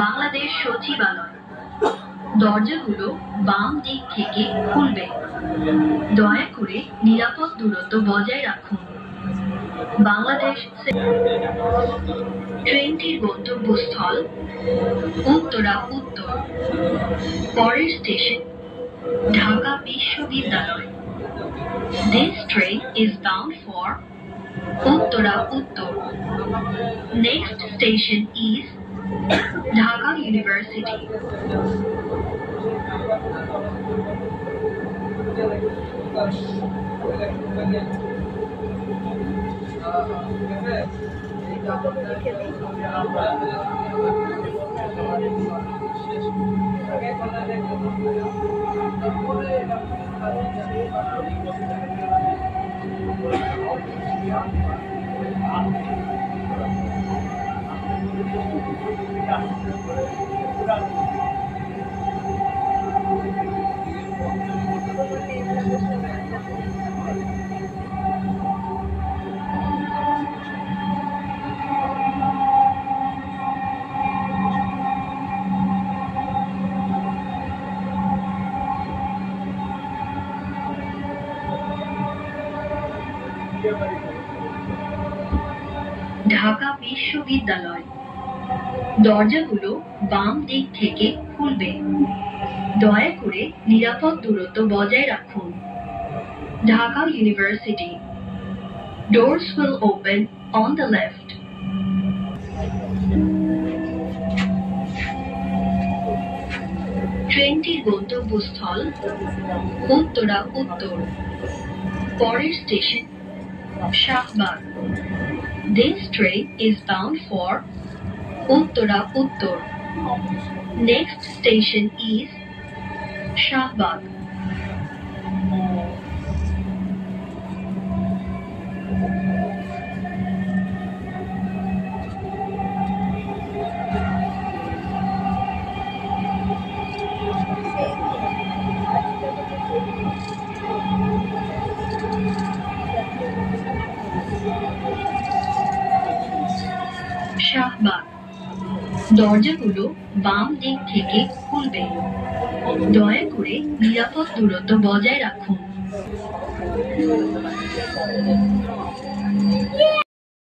বাংলাদেশ সচিবালয়। দরজাগুলো বাম দিক থেকে খুলবে। দয়া করে নিরাপদ দূরত্ব বজায় রাখুন। বাংলাদেশ ট্রেনটির গন্তব্যস্থল উত্তরা উত্তর। পরের স্টেশন ঢাকা বিশ্ববিদ্যালয়। This train is bound for Uttara Uttar. Next station is Dhaka University. Dhaka বিশ্ববিদ্যালয়। দরজাগুলো বাম দিক থেকে খুলবে। দয়া করে নিরাপদ দূরত্ব বজায় রাখুন। Dhaka university. Doors will open on the left. ট্রেনটির গন্তব্যস্থল উত্তরা উত্তর। পরের station Shahbag. This train is bound for Uttara Uttar. Next station is Shahbag. Shahbag. দরজাগুলো বাম দিক থেকে খুলবে। দয়া করে নিরাপদ দূরত্ব বজায় রাখুন।